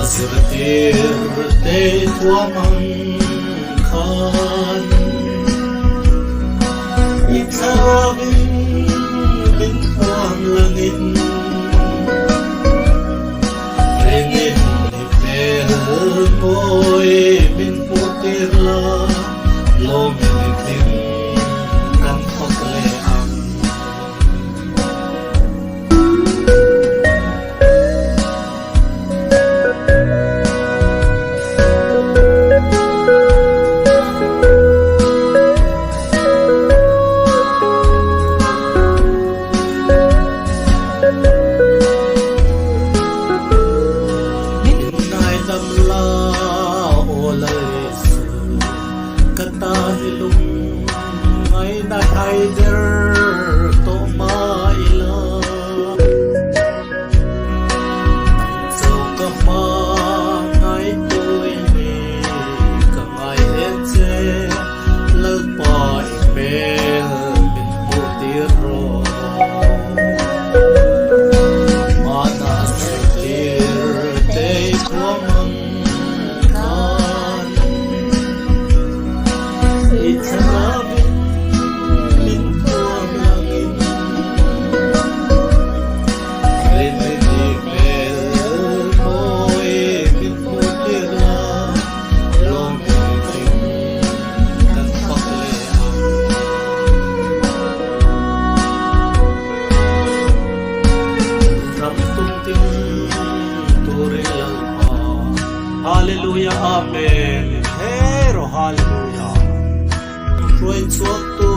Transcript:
Sirtir te tuamang kan Itarabing bintang langit Ringin ipel mo'y binputirla Lomitin kan pagleang Katahilong ay nahayder to maila So kapang ay tuwini Kangay etse lagpa ipel binputiro Manas tir te kuamang Itarabing bintuang langit Rinipel mo'y binputira Lomitin kan pagleang Ramtungting turilang pa Hallelujah, Amen Hero, Hallelujah Ruay suatu